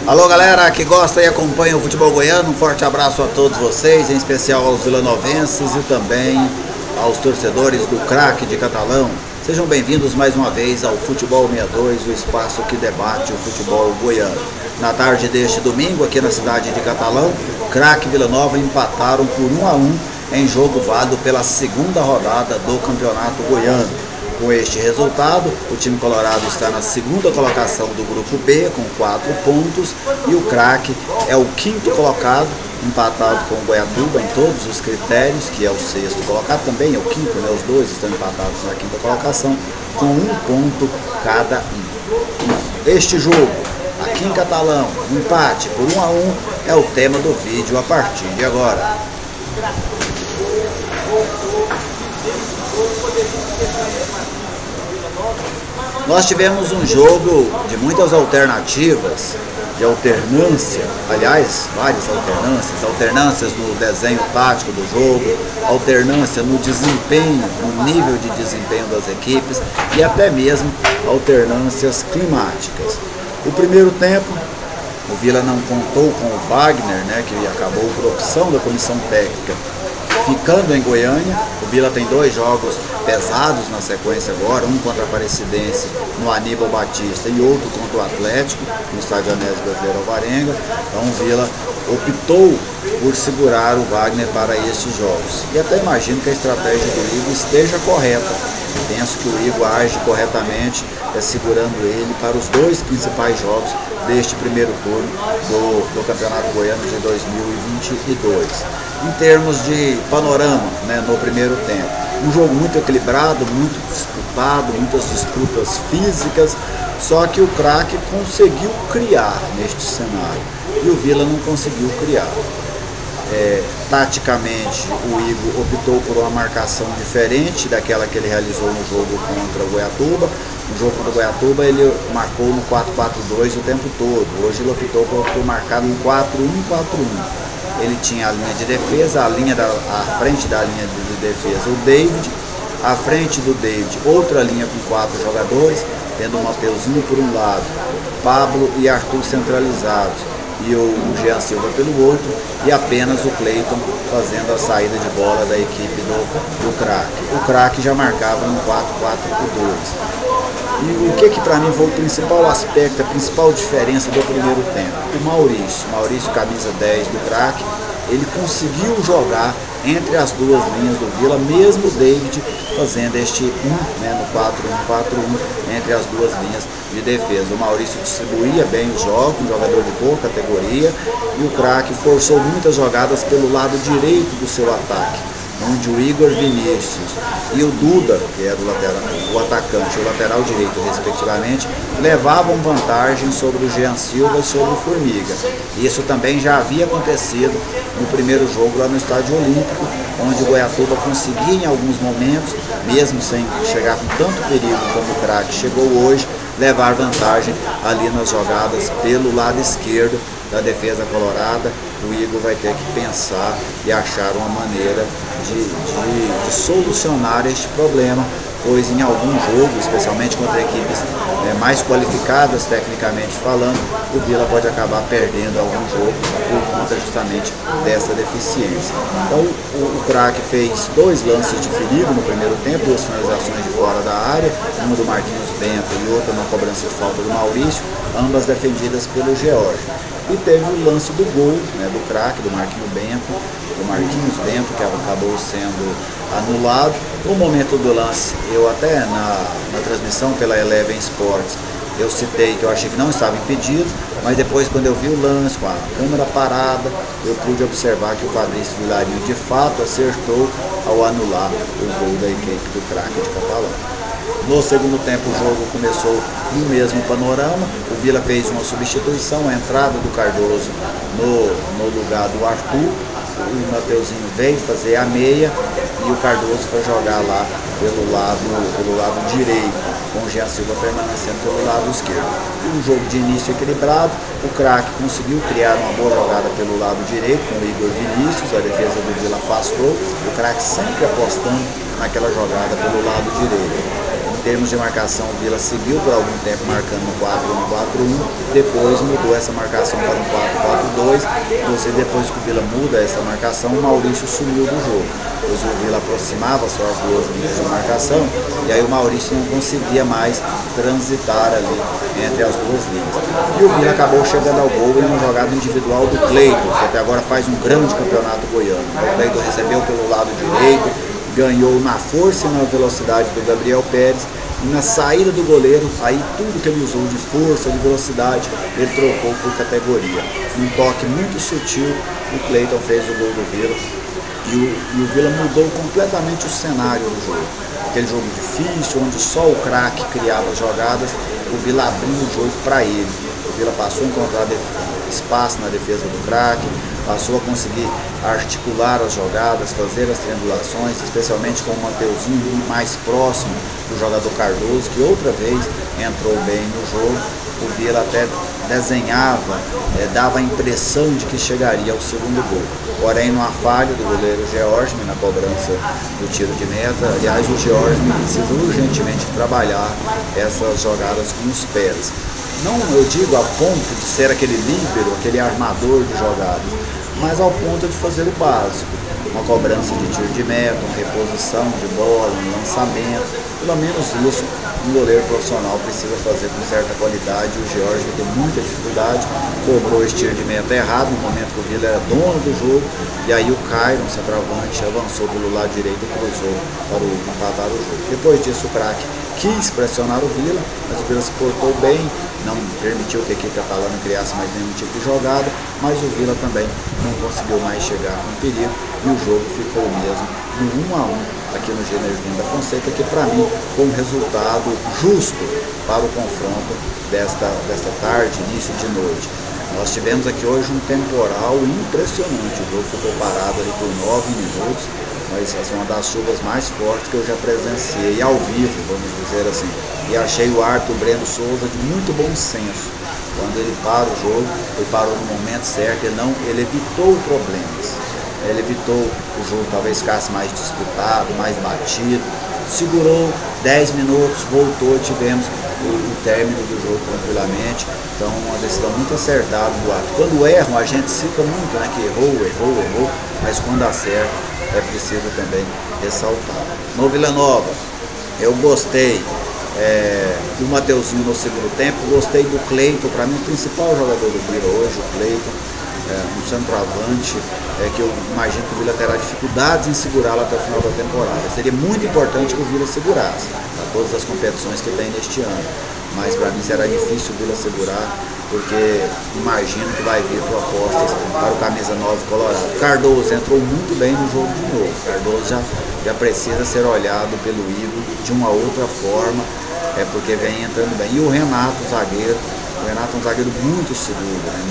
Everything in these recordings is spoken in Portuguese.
Alô galera que gosta e acompanha o futebol goiano, um forte abraço a todos vocês, em especial aos vilanovenses e também aos torcedores do Craque de Catalão. Sejam bem-vindos mais uma vez ao Futebol 62, o espaço que debate o futebol goiano. Na tarde deste domingo, aqui na cidade de Catalão, Craque e Vila Nova empataram por 1-1 em jogo válido pela segunda rodada do Campeonato Goiano. Com este resultado, o time colorado está na segunda colocação do grupo B, com 4 pontos, e o Craque é o quinto colocado, empatado com o Goiatuba em todos os critérios, que é o sexto colocado, também é o quinto, né? Os dois estão empatados na quinta colocação, com 1 ponto cada um. Este jogo, aqui em Catalão, empate por 1-1, é o tema do vídeo a partir de agora. Nós tivemos um jogo de muitas alternativas, de alternância, aliás, várias alternâncias no desenho tático do jogo, alternância no desempenho, no nível de desempenho das equipes e até mesmo alternâncias climáticas. O primeiro tempo, o Vila não contou com o Wagner, né, que acabou por opção da comissão técnica, ficando em Goiânia. O Vila tem 2 jogos pesados na sequência agora, um contra a Aparecidense no Aníbal Batista e outro contra o Atlético no Estádio Anésio Brasileiro Alvarenga. Então o Vila optou por segurar o Wagner para esses jogos. E até imagino que a estratégia do Igor esteja correta. Penso que o Igor age corretamente, segurando ele para os 2 principais jogos deste primeiro turno do Campeonato Goiano de 2022. Em termos de panorama, né, no primeiro tempo, um jogo muito equilibrado, muito disputado, muitas disputas físicas, só que o Craque conseguiu criar neste cenário e o Vila não conseguiu criar. Taticamente, o Igor optou por uma marcação diferente daquela que ele realizou no jogo contra o Goiatuba. No jogo contra o Goiatuba ele marcou no 4-4-2 o tempo todo. Hoje ele optou por marcar no 4-1-4-1. Ele tinha a linha de defesa, à frente da linha de defesa o David, à frente do David outra linha com 4 jogadores, tendo o Mateuzinho por um lado, Pablo e Arthur centralizados, e o Jean Silva pelo outro, e apenas o Cleiton fazendo a saída de bola da equipe do Craque. O Craque já marcava no 4-4-2. E o que para mim foi o principal aspecto, a principal diferença do primeiro tempo? O Maurício, camisa 10 do Craque, ele conseguiu jogar entre as 2 linhas do Vila, mesmo o David fazendo este 1, né, no 4-1-4-1, entre as 2 linhas de defesa. O Maurício distribuía bem os jogos, um jogador de boa categoria, e o Craque forçou muitas jogadas pelo lado direito do seu ataque, onde o Igor Vinícius e o Duda, que era o atacante e o lateral direito respectivamente, levavam vantagem sobre o Jean Silva e sobre o Formiga. Isso também já havia acontecido no primeiro jogo lá no Estádio Olímpico, onde o Goiatuba conseguia em alguns momentos, mesmo sem chegar com tanto perigo como o Craque chegou hoje, levar vantagem ali nas jogadas pelo lado esquerdo da defesa colorada. O Igor vai ter que pensar e achar uma maneira de solucionar este problema, pois em algum jogo, especialmente contra equipes mais qualificadas tecnicamente falando, o Vila pode acabar perdendo algum jogo por conta justamente dessa deficiência. Então o Craque fez 2 lances de perigo no primeiro tempo, 2 finalizações de fora da área, uma do Marquinhos Bento e outra na cobrança de falta do Maurício, ambas defendidas pelo George. E teve o lance do gol, né, do Craque, do Marquinhos Bento, que acabou sendo anulado. No momento do lance, eu até na transmissão pela Eleven Sports, eu citei que eu achei que não estava impedido, mas depois, quando eu vi o lance com a câmera parada, eu pude observar que o Fabrício Vilarinho de fato acertou ao anular o gol da equipe do Craque de Catalão. No segundo tempo o jogo começou no mesmo panorama. O Vila fez uma substituição, a entrada do Cardoso no lugar do Arthur. O Mateuzinho veio fazer a meia e o Cardoso foi jogar lá pelo lado direito, com o Jean Silva permanecendo pelo lado esquerdo. Um jogo de início equilibrado, o Craque conseguiu criar uma boa jogada pelo lado direito com o Igor Vinícius, a defesa do Vila afastou, o Craque sempre apostando naquela jogada pelo lado direito. termos de marcação, o Vila seguiu por algum tempo marcando no 4-1, 4-1, depois mudou essa marcação para um 4-4-2, depois que o Vila muda essa marcação, o Maurício sumiu do jogo, pois o Vila aproximava suas duas linhas de marcação, e aí o Maurício não conseguia mais transitar ali entre as duas linhas. E o Vila acabou chegando ao gol em uma jogada individual do Cleiton, que até agora faz um grande campeonato goiano. O Cleiton recebeu pelo lado direito, ganhou na força e na velocidade do Gabriel Pérez, e na saída do goleiro, aí tudo que ele usou de força, de velocidade, ele trocou por categoria. Num toque muito sutil, o Cleiton fez o gol do Vila, e o Vila mudou completamente o cenário do jogo. Aquele jogo difícil, onde só o craque criava jogadas, o Vila abriu o jogo para ele. O Vila passou a encontrar espaço na defesa do craque, passou a conseguir articular as jogadas, fazer as triangulações, especialmente com o Mateuzinho mais próximo do jogador Cardoso, que outra vez entrou bem no jogo. O Vila até desenhava, dava a impressão de que chegaria ao segundo gol. Porém, numa falha do goleiro George na cobrança do tiro de meta, aliás, o George precisa urgentemente trabalhar essas jogadas com os pés. Não, eu digo, a ponto de ser aquele líbero, aquele armador de jogadas, mas ao ponto de fazer o básico. Uma cobrança de tiro de meta, uma reposição de bola, um lançamento, pelo menos isso um goleiro profissional precisa fazer com certa qualidade. O George tem muita dificuldade, cobrou esse tiro de meta errado no momento que o Vila era dono do jogo, e aí o Cairo, centroavante, avançou pelo lado direito e cruzou para o empatar o jogo. Depois disso o craque quis pressionar o Vila, mas o Vila se portou bem, não permitiu que a equipe catalana criasse mais nenhum tipo de jogada, mas o Vila também não conseguiu mais chegar com perigo, e o jogo ficou mesmo no 1-1 aqui no Genervino da Fonseca, que para mim foi um resultado justo para o confronto desta tarde, início de noite. Nós tivemos aqui hoje um temporal impressionante, o jogo ficou parado ali por 9 minutos, mas essa é uma das chuvas mais fortes que eu já presenciei ao vivo, vamos dizer assim. E achei o árbitro Breno Souza de muito bom senso. Quando ele para o jogo, ele parou no momento certo, ele evitou problemas. Ele evitou o jogo talvez ficasse mais disputado, mais batido, segurou 10 minutos, voltou, tivemos o término do jogo tranquilamente. Então uma decisão muito acertada do árbitro. Quando erram a gente cita muito, né, que errou, mas quando acerta é preciso também ressaltar. No Vila Nova, eu gostei do Mateuzinho no segundo tempo, gostei do Cleiton, para mim o principal jogador do Vila hoje, o Cleiton, um centroavante, que eu imagino que o Vila terá dificuldades em segurá-lo até o final da temporada. Seria muito importante que o Vila segurasse a todas as competições que tem neste ano, mas para mim será difícil o Vila segurar, porque imagino que vai vir propostas para o camisa 9 colorado. Cardoso entrou muito bem no jogo de novo. Cardoso já precisa ser olhado pelo Igor de uma outra forma, porque vem entrando bem. E o Renato, zagueiro, é um zagueiro muito seguro, né?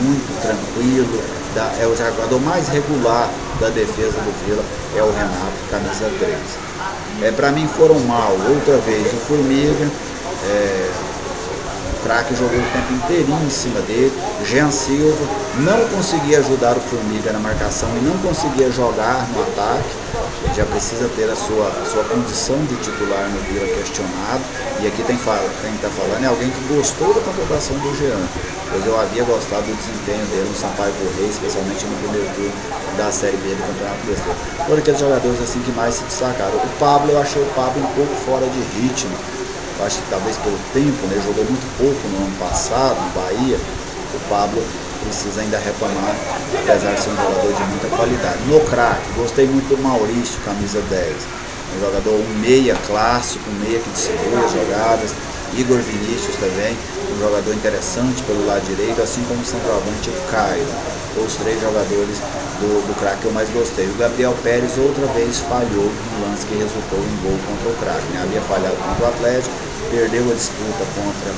muito tranquilo, é o jogador mais regular da defesa do Vila, é o Renato, camisa 3. Para mim foram mal, outra vez, o Formiga, o craque jogou o tempo inteirinho em cima dele. Jean Silva não conseguia ajudar o Formiga na marcação e não conseguia jogar no ataque. Ele já precisa ter a sua condição de titular no Vila questionado. E aqui quem está falando é alguém que gostou da contratação do Jean, pois eu havia gostado do desempenho dele no Sampaio Correia, especialmente no primeiro turno da Série B do Campeonato Brasileiro. Foram aqueles jogadores assim que mais se destacaram. O Pablo, eu achei o Pablo um pouco fora de ritmo. Eu acho que talvez pelo tempo, né, jogou muito pouco no ano passado, no Bahia. O Pablo precisa ainda retomar, apesar de ser um jogador de muita qualidade. No craque, gostei muito do Maurício, camisa 10. Um jogador, um meia clássico, um meia que distribui as jogadas. Igor Vinícius também, um jogador interessante pelo lado direito, assim como o centroavante o Caio. Os 3 jogadores do craque que eu mais gostei. O Gabriel Pérez outra vez falhou no lance que resultou em gol contra o craque, né? Havia falhado contra o Atlético, perdeu a disputa contra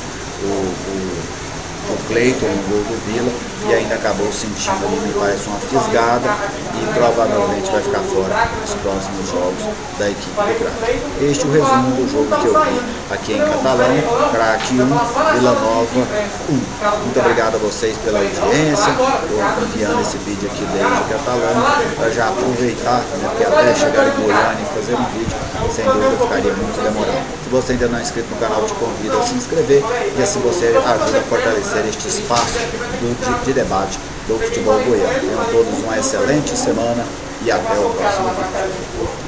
o Cleiton no gol do Vila e ainda acabou sentindo ali, me parece, uma fisgada e provavelmente vai ficar fora dos próximos jogos da equipe do Craque. Este é o resumo do jogo que eu vi aqui em Catalão. Craque 1, Vila Nova 1. Muito obrigado a vocês pela audiência. Estou enviando esse vídeo aqui desde Catalão para já aproveitar, né, porque até chegar em Goiânia e fazer um vídeo, sem dúvida ficaria muito demorado. Se você ainda não é inscrito no canal, te convido a se inscrever e assim você ajuda a fortalecer este espaço de debate do futebol goiano. Tenham todos uma excelente semana e até o próximo vídeo.